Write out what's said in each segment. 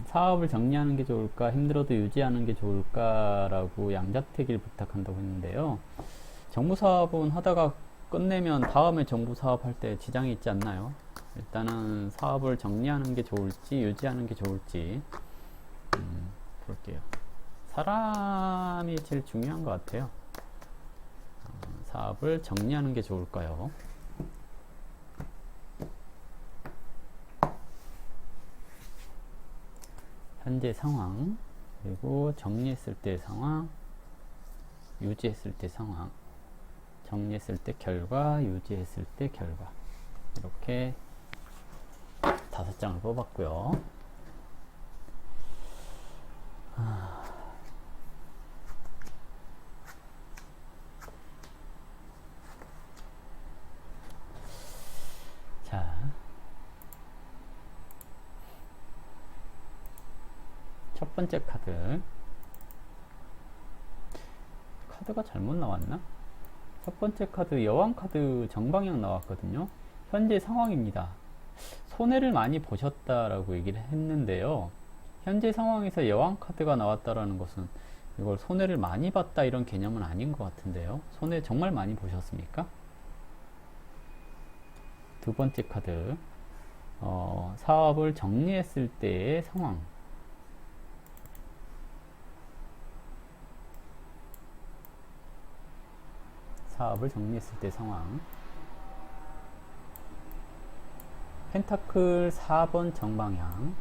사업을 정리하는 게 좋을까, 힘들어도 유지하는 게 좋을까라고 양자택일 부탁한다고 했는데요. 정부 사업은 하다가 끝내면 다음에 정부 사업 할 때 지장이 있지 않나요? 일단은 사업을 정리하는 게 좋을지 유지하는 게 좋을지 볼게요. 사람이 제일 중요한 것 같아요. 사업을 정리하는 게 좋을까요? 현재 상황, 그리고 정리했을 때 상황, 유지했을 때 상황, 정리했을 때 결과, 유지했을 때 결과. 이렇게 5장을 뽑았고요. 자, 첫 번째 카드가 잘못 나왔나? 첫 번째 카드 여왕 카드 정방향 나왔거든요. 현재 상황입니다. 손해를 많이 보셨다라고 얘기를 했는데요. 현재 상황에서 여왕 카드가 나왔다라는 것은 이걸 손해를 많이 봤다 이런 개념은 아닌 것 같은데요. 손해 정말 많이 보셨습니까? 두 번째 카드 사업을 정리했을 때의 상황. 사업을 정리했을 때 상황. 펜타클 4번 정방향.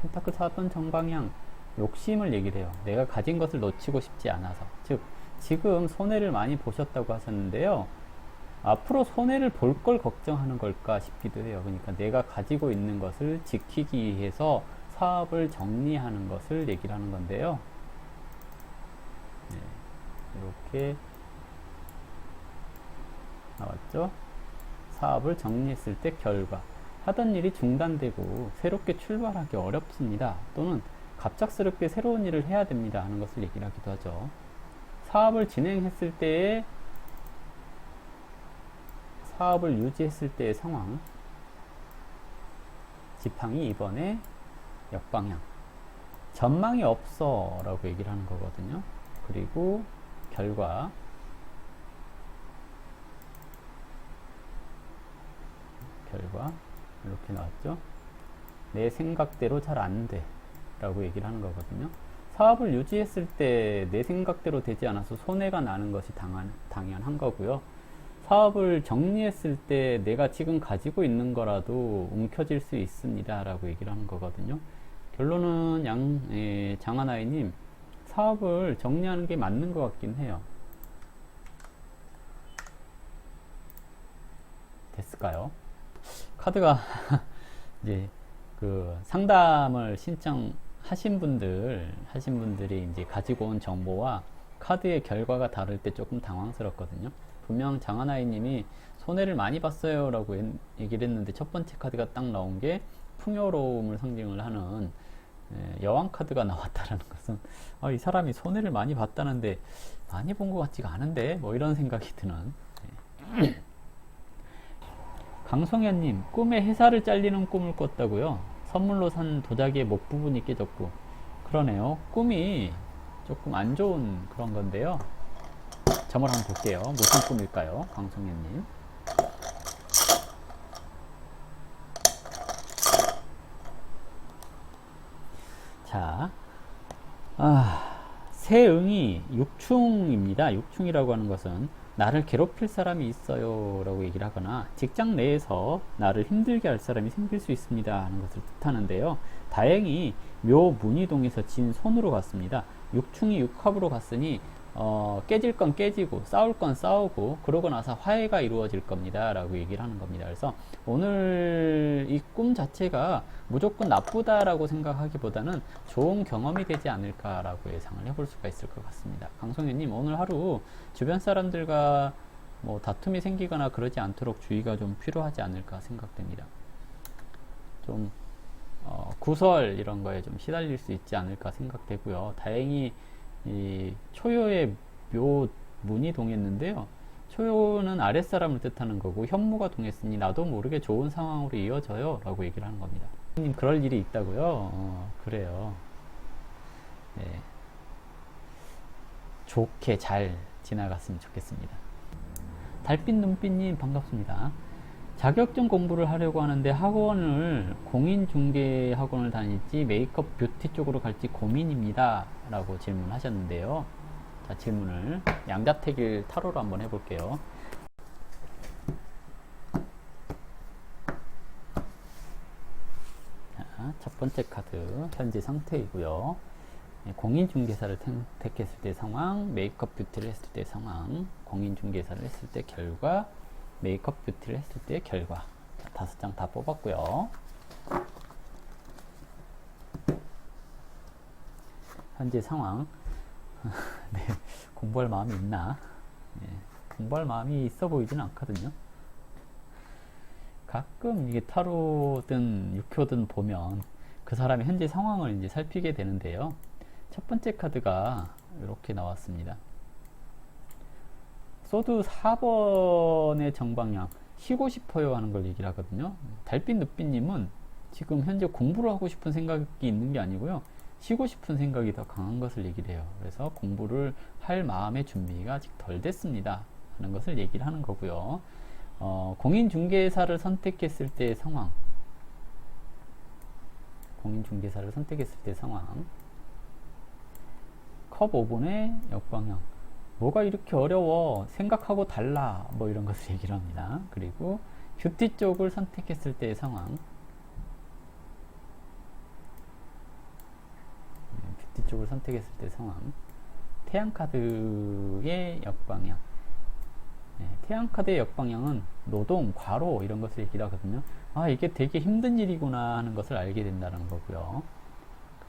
펜타클 4번 정방향 욕심을 얘기를 해요. 내가 가진 것을 놓치고 싶지 않아서. 즉 지금 손해를 많이 보셨다고 하셨는데요. 앞으로 손해를 볼 걸 걱정하는 걸까 싶기도 해요. 그러니까 내가 가지고 있는 것을 지키기 위해서 사업을 정리하는 것을 얘기를 하는 건데요. 네, 이렇게 나왔죠. 사업을 정리했을 때 결과. 하던 일이 중단되고 새롭게 출발하기 어렵습니다. 또는 갑작스럽게 새로운 일을 해야 됩니다 하는 것을 얘기를 하기도 하죠. 사업을 진행했을 때의 사업을 유지했을 때의 상황. 지팡이 2번에 역방향. 전망이 없어 라고 얘기를 하는 거거든요. 그리고 결과. 이렇게 나왔죠. 내 생각대로 잘 안 돼 라고 얘기를 하는 거거든요. 사업을 유지했을 때 내 생각대로 되지 않아서 손해가 나는 것이 당연한 거고요. 사업을 정리했을 때 내가 지금 가지고 있는 거라도 움켜질 수 있습니다 라고 얘기를 하는 거거든요. 결론은 장하나이님, 사업을 정리하는 게 맞는 것 같긴 해요. 됐을까요? 카드가 이제 그 상담을 신청하신 분들이 이제 가지고 온 정보와 카드의 결과가 다를 때 조금 당황스럽거든요. 분명 장하나이 님이 손해를 많이 봤어요 라고 얘기를 했는데 첫 번째 카드가 딱 나온 게 풍요로움을 상징을 하는 여왕 카드가 나왔다라는 것은 이 사람이 손해를 많이 봤다는데 많이 본 것 같지가 않은데 뭐 이런 생각이 드는. 강성현님, 꿈에 회사를 잘리는 꿈을 꿨다고요? 선물로 산 도자기의 목 부분이 깨졌고. 그러네요. 꿈이 조금 안 좋은 그런 건데요. 점을 한번 볼게요. 무슨 꿈일까요? 강성현님. 자, 새응이 육충입니다. 육충이라고 하는 것은 나를 괴롭힐 사람이 있어요 라고 얘기를 하거나 직장 내에서 나를 힘들게 할 사람이 생길 수 있습니다 하는 것을 뜻하는데요. 다행히 묘문이동에서 진 손으로 갔습니다. 육충이 육합으로 갔으니 깨질 건 깨지고 싸울 건 싸우고 그러고 나서 화해가 이루어질 겁니다 라고 얘기를 하는 겁니다. 그래서 오늘 이 꿈 자체가 무조건 나쁘다라고 생각하기보다는 좋은 경험이 되지 않을까라고 예상을 해볼 수가 있을 것 같습니다. 강성현님, 오늘 하루 주변 사람들과 뭐 다툼이 생기거나 그러지 않도록 주의가 좀 필요하지 않을까 생각됩니다. 좀 구설 이런 거에 좀 시달릴 수 있지 않을까 생각되고요. 다행히 이 초요의 묘문이 동했는데요. 초요는 아랫사람을 뜻하는 거고 현무가 동했으니 나도 모르게 좋은 상황으로 이어져요 라고 얘기를 하는 겁니다. 님 그럴 일이 있다고요? 그래요. 네. 좋게 잘 지나갔으면 좋겠습니다. 달빛 눈빛님 반갑습니다. 자격증 공부를 하려고 하는데 학원을 공인중개 학원을 다닐지 메이크업 뷰티 쪽으로 갈지 고민입니다 라고 질문하셨는데요. 자, 질문을 양자택일 타로로 한번 해볼게요. 자, 첫 번째 카드 현재 상태이고요. 공인중개사를 택했을 때 상황, 메이크업 뷰티를 했을 때 상황, 공인중개사를 했을 때 결과, 메이크업 뷰티를 했을 때 결과. 자, 5장 다 뽑았고요. 현재 상황. 네, 공부할 마음이 있나? 네, 공부할 마음이 있어 보이지는 않거든요. 가끔 이게 타로든 육효든 보면 그 사람의 현재 상황을 이제 살피게 되는데요. 첫 번째 카드가 이렇게 나왔습니다. 소드 4번의 정방향, 쉬고 싶어요 하는 걸 얘기를 하거든요. 달빛 늑빛님은 지금 현재 공부를 하고 싶은 생각이 있는 게 아니고요. 쉬고 싶은 생각이 더 강한 것을 얘기를 해요. 그래서 공부를 할 마음의 준비가 아직 덜 됐습니다 하는 것을 얘기를 하는 거고요. 공인중개사를 선택했을 때의 상황, 공인중개사를 선택했을 때의 상황, 컵 5번의 역방향, 뭐가 이렇게 어려워, 생각하고 달라, 뭐 이런 것을 얘기를 합니다. 그리고 뷰티 쪽을 선택했을 때의 상황, 뷰티 쪽을 선택했을 때의 상황, 태양카드의 역방향, 태양카드의 역방향은 노동, 과로 이런 것을 얘기를 하거든요. 아, 이게 되게 힘든 일이구나 하는 것을 알게 된다는 거고요.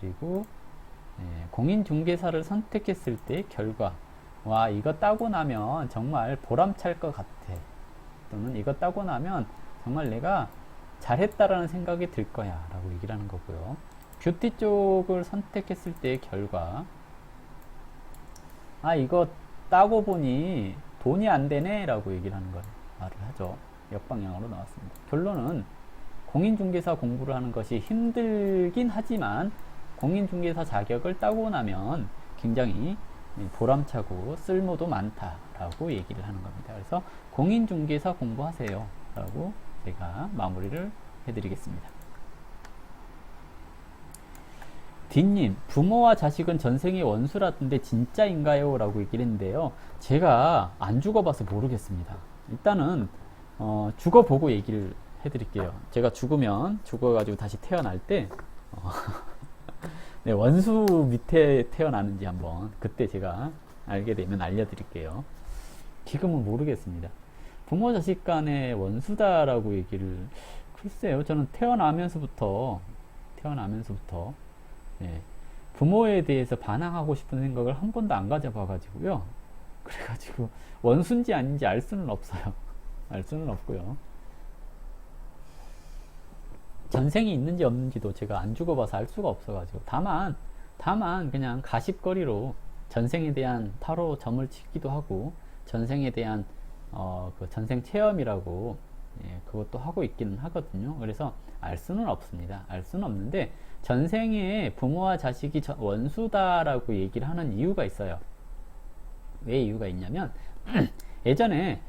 그리고 공인중개사를 선택했을 때 결과, 와, 이거 따고 나면 정말 보람찰 것 같아, 또는 이거 따고 나면 정말 내가 잘했다라는 생각이 들 거야 라고 얘기를 하는 거고요. 뷰티 쪽을 선택했을 때의 결과, 아, 이거 따고 보니 돈이 안 되네 라고 얘기를 하는 걸 말을 하죠. 역방향으로 나왔습니다. 결론은 공인중개사 공부를 하는 것이 힘들긴 하지만 공인중개사 자격을 따고 나면 굉장히 보람차고 쓸모도 많다라고 얘기를 하는 겁니다. 그래서 공인중개사 공부하세요 라고 제가 마무리를 해드리겠습니다. 딘님, 부모와 자식은 전생의 원수라던데 진짜인가요? 라고 얘기를 했는데요. 제가 안 죽어봐서 모르겠습니다. 일단은 죽어보고 얘기를 해드릴게요. 제가 죽어가지고 다시 태어날 때 네, 원수 밑에 태어나는지 한번 그때 제가 알게 되면 알려드릴게요. 지금은 모르겠습니다. 부모 자식 간의 원수다라고 얘기를, 글쎄요, 저는 태어나면서부터 네, 부모에 대해서 반항하고 싶은 생각을 한 번도 안 가져봐 가지고요. 그래가지고 원수인지 아닌지 알 수는 없어요. 알 수는 없고요. 전생이 있는지 없는지도 제가 안 죽어봐서 알 수가 없어가지고, 다만 그냥 가십거리로 전생에 대한 타로 점을 치기도 하고, 전생에 대한 그 전생 체험이라고, 그것도 하고 있기는 하거든요. 그래서 알 수는 없습니다. 알 수는 없는데, 전생에 부모와 자식이 원수다라고 얘기를 하는 이유가 있어요. 왜 이유가 있냐면 예전에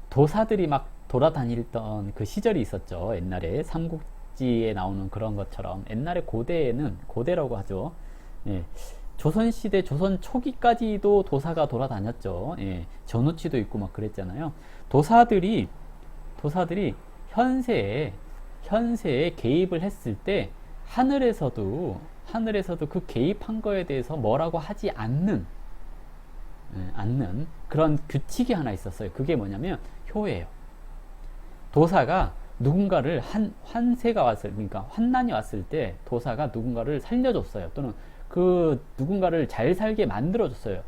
도사들이 막 돌아다니던 그 시절이 있었죠. 옛날에 삼국지에 나오는 그런 것처럼 옛날에 고대라고 하죠. 조선시대 조선 초기까지도 도사가 돌아다녔죠. 전우치도 있고 막 그랬잖아요. 도사들이 현세에 개입을 했을 때 하늘에서도 그 개입한 거에 대해서 뭐라고 하지 않는 그런 규칙이 하나 있었어요. 그게 뭐냐면 효예요. 도사가 누군가를 환세가 왔을, 그러니까 환난이 왔을 때 도사가 누군가를 살려줬어요. 또는 그 누군가를 잘 살게 만들어줬어요.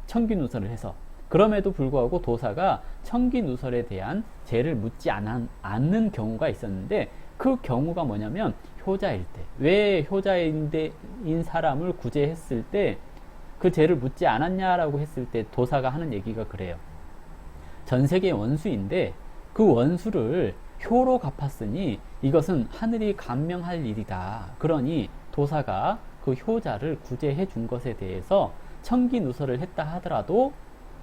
청기누설을 해서. 그럼에도 불구하고 도사가 청기누설에 대한 죄를 묻지 않는 경우가 있었는데, 그 경우가 뭐냐면 효자일 때, 왜 효자인 사람을 구제했을 때 그 죄를 묻지 않았냐라고 했을 때 도사가 하는 얘기가 그래요. 전 세계의 원수인데 그 원수를 효로 갚았으니 이것은 하늘이 감명할 일이다. 그러니 도사가 그 효자를 구제해 준 것에 대해서 청기누설을 했다 하더라도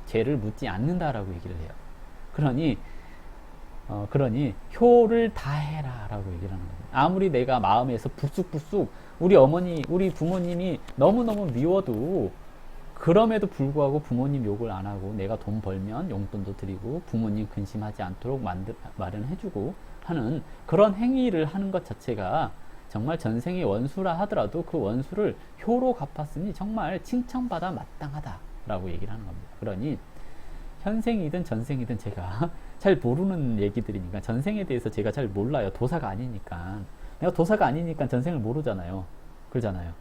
죄를 묻지 않는다라고 얘기를 해요. 그러니 효를 다해라 라고 얘기를 하는 겁니다. 아무리 내가 마음에서 불쑥불쑥 우리 어머니, 우리 부모님이 너무너무 미워도 그럼에도 불구하고 부모님 욕을 안 하고 내가 돈 벌면 용돈도 드리고 부모님 근심하지 않도록 마련해주고 하는 그런 행위를 하는 것 자체가 정말 전생의 원수라 하더라도 그 원수를 효로 갚았으니 정말 칭찬받아 마땅하다라고 얘기를 하는 겁니다. 그러니 현생이든 전생이든 제가 잘 모르는 얘기들이니까 전생에 대해서 제가 잘 몰라요. 도사가 아니니까. 내가 도사가 아니니까 전생을 모르잖아요. 그러잖아요.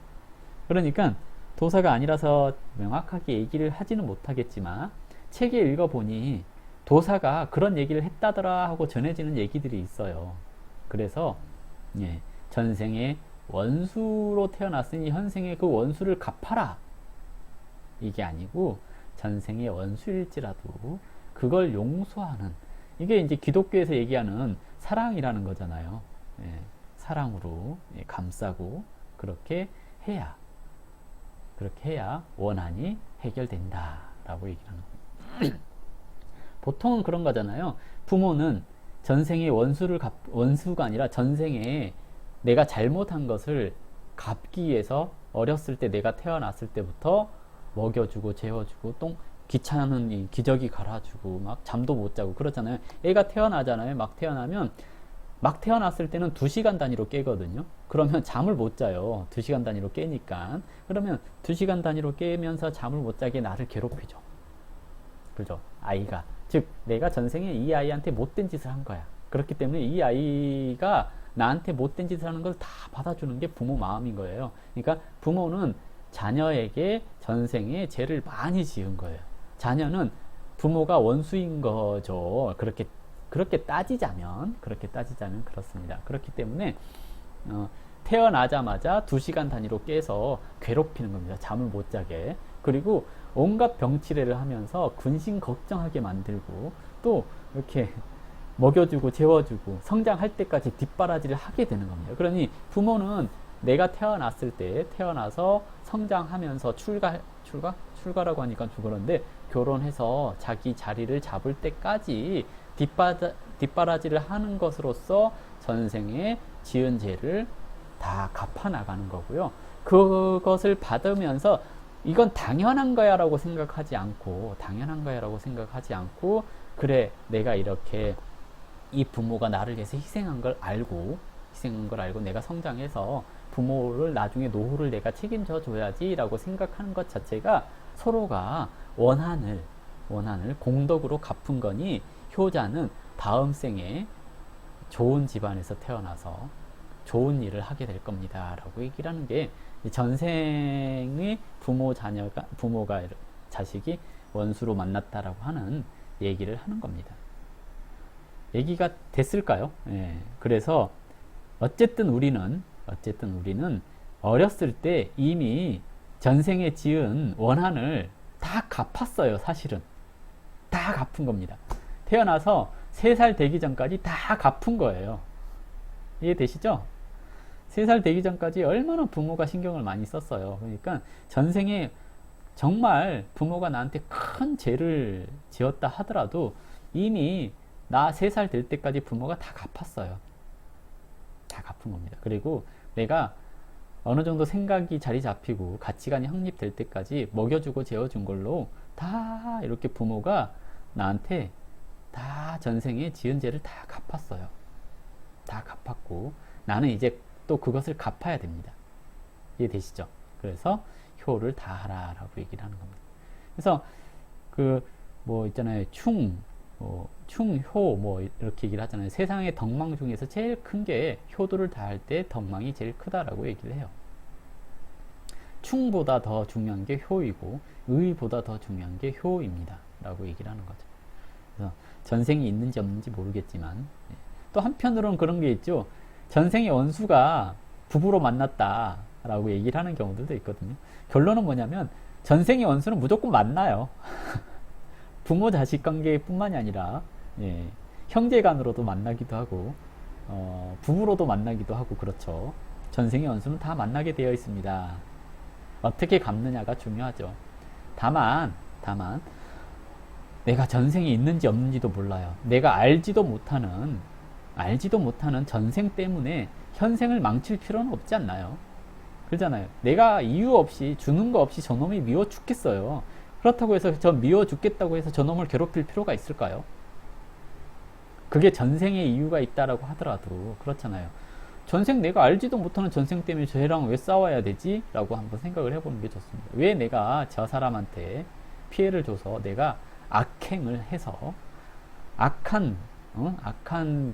그러니까 도사가 아니라서 명확하게 얘기를 하지는 못하겠지만 책에 읽어보니 도사가 그런 얘기를 했다더라 하고 전해지는 얘기들이 있어요. 그래서 전생에 원수로 태어났으니 현생에 그 원수를 갚아라 이게 아니고 전생의 원수일지라도 그걸 용서하는 이게 이제 기독교에서 얘기하는 사랑이라는 거잖아요. 사랑으로 감싸고 그렇게 해야 원한이 해결된다 라고 얘기를 하는 겁니다. 보통은 그런 거잖아요. 부모는 전생의 원수가 아니라 전생에 내가 잘못한 것을 갚기 위해서 어렸을 때 내가 태어났을 때부터 먹여주고 재워주고 또 귀찮은 이 기저귀 갈아주고 막 잠도 못 자고 그러잖아요. 애가 태어나잖아요. 막 태어났을 때는 2시간 단위로 깨거든요. 그러면 잠을 못 자요. 2시간 단위로 깨니까. 그러면 2시간 단위로 깨면서 잠을 못 자게 나를 괴롭히죠. 그죠? 아이가. 즉, 내가 전생에 이 아이한테 못된 짓을 한 거야. 그렇기 때문에 이 아이가 나한테 못된 짓을 하는 걸 다 받아주는 게 부모 마음인 거예요. 그러니까 부모는 자녀에게 전생에 죄를 많이 지은 거예요. 자녀는 부모가 원수인 거죠. 그렇게 따지자면 그렇습니다. 그렇기 때문에 태어나자마자 2시간 단위로 깨서 괴롭히는 겁니다. 잠을 못 자게. 그리고 온갖 병치레를 하면서 근심 걱정하게 만들고 또 이렇게 먹여주고 재워주고 성장할 때까지 뒷바라지를 하게 되는 겁니다. 그러니 부모는 내가 태어나서 성장하면서 출가라고 하니까 그런데 결혼해서 자기 자리를 잡을 때까지 뒷바라지를 하는 것으로써 전생에 지은 죄를 다 갚아 나가는 거고요. 그것을 받으면서 이건 당연한 거야 라고 생각하지 않고 그래 내가 이렇게 이 부모가 나를 위해서 희생한 걸 알고 내가 성장해서 부모를 나중에 노후를 내가 책임져 줘야지 라고 생각하는 것 자체가 서로가 원한을 공덕으로 갚은 거니 효자는 다음 생에 좋은 집안에서 태어나서 좋은 일을 하게 될 겁니다 라고 얘기를 하는 게 전생의 부모가 자식이 원수로 만났다라고 하는 얘기를 하는 겁니다. 얘기가 됐을까요? 그래서 어쨌든 우리는 어렸을 때 이미 전생에 지은 원한을 다 갚았어요. 사실은 다 갚은 겁니다. 태어나서 3살 되기 전까지 다 갚은 거예요. 이해되시죠? 3살 되기 전까지 얼마나 부모가 신경을 많이 썼어요. 그러니까 전생에 정말 부모가 나한테 큰 죄를 지었다 하더라도 이미 나 3살 될 때까지 부모가 다 갚았어요. 다 갚은 겁니다. 그리고 내가 어느 정도 생각이 자리 잡히고 가치관이 확립될 때까지 먹여주고 재워준 걸로 다 이렇게 부모가 나한테 다 전생에 지은 죄를 다 갚았어요. 다 갚았고 나는 이제 또 그것을 갚아야 됩니다. 이해되시죠? 그래서 효를 다하라라고 얘기를 하는 겁니다. 그래서 있잖아요. 충효 이렇게 얘기를 하잖아요. 세상의 덕망 중에서 제일 큰 게 효도를 다할 때 덕망이 제일 크다라고 얘기를 해요. 충보다 더 중요한 게 효이고 의보다 더 중요한 게 효입니다 라고 얘기를 하는 거죠. 그래서 전생이 있는지 없는지 모르겠지만 또 한편으로는 그런 게 있죠. 전생의 원수가 부부로 만났다 라고 얘기를 하는 경우들도 있거든요. 결론은 뭐냐면 전생의 원수는 무조건 만나요. 부모 자식 관계뿐만이 아니라 형제간으로도 만나기도 하고 부부로도 만나기도 하고 그렇죠. 전생의 원수는 다 만나게 되어 있습니다. 어떻게 갚느냐가 중요하죠. 다만 내가 전생이 있는지 없는지도 몰라요. 내가 알지도 못하는 전생 때문에 현생을 망칠 필요는 없지 않나요? 그러잖아요. 내가 이유 없이 주는 거 없이 저놈이 미워 죽겠어요. 그렇다고 해서 저 미워 죽겠다고 해서 저놈을 괴롭힐 필요가 있을까요? 그게 전생의 이유가 있다라고 하더라도 그렇잖아요. 전생 내가 알지도 못하는 전생 때문에 쟤랑 왜 싸워야 되지? 라고 한번 생각을 해보는 게 좋습니다. 왜 내가 저 사람한테 피해를 줘서 내가 악행을 해서 악한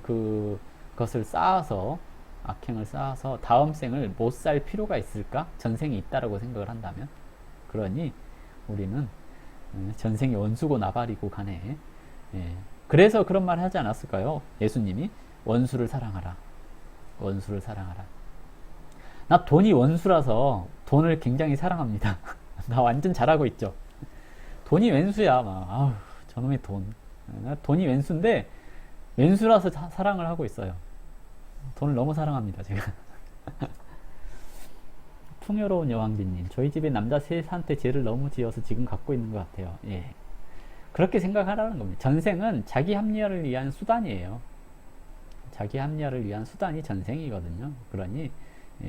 그것을 쌓아서 악행을 쌓아서 다음 생을 못 살 필요가 있을까? 전생이 있다라고 생각을 한다면 그러니 우리는 전생이 원수고 나발이고 가네. 예. 그래서 그런 말 하지 않았을까요? 예수님이 원수를 사랑하라. 원수를 사랑하라. 나 돈이 원수라서 돈을 굉장히 사랑합니다. 나 완전 잘하고 있죠. 돈이 왼수야. 막 아우 저놈의 돈. 나 돈이 왼수인데 왼수라서 사랑을 하고 있어요. 돈을 너무 사랑합니다, 제가. 풍요로운 여왕비님, 저희 집에 남자 셋한테 죄를 너무 지어서 지금 갖고 있는 것 같아요. 예. 그렇게 생각하라는 겁니다. 전생은 자기 합리화를 위한 수단이에요. 자기 합리화를 위한 수단이 전생이거든요. 그러니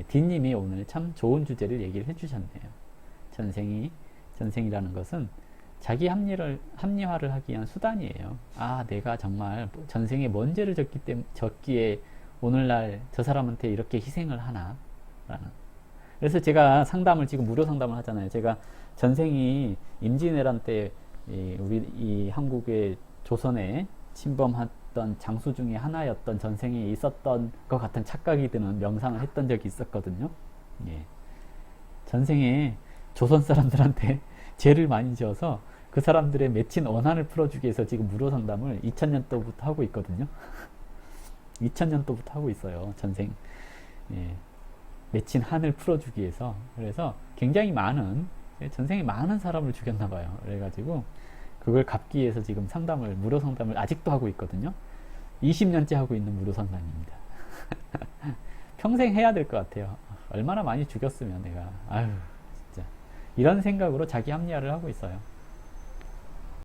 D님이 오늘 참 좋은 주제를 얘기를 해주셨네요. 전생이라는 것은 자기 합리화를 하기 위한 수단이에요. 아, 내가 정말 전생에 뭔 죄를 졌기에 오늘날 저 사람한테 이렇게 희생을 하나? 라는. 그래서 제가 지금 무료 상담을 하잖아요. 제가 전생이 임진왜란 때 우리 이 한국의 조선에 침범했던 장수 중에 하나였던 전생에 있었던 것 같은 착각이 드는 명상을 했던 적이 있었거든요. 예. 전생에 조선 사람들한테 죄를 많이 지어서 그 사람들의 맺힌 원한을 풀어주기 위해서 지금 무료 상담을 2000년도부터 하고 있거든요. 2000년도부터 하고 있어요. 전생. 예. 맺힌 한을 풀어주기 위해서. 그래서 굉장히 전생에 많은 사람을 죽였나봐요. 그래가지고 그걸 갚기 위해서 지금 무료 상담을 아직도 하고 있거든요. 20년째 하고 있는 무료 상담입니다. 평생 해야 될 것 같아요. 얼마나 많이 죽였으면 내가. 아유, 진짜. 이런 생각으로 자기 합리화를 하고 있어요.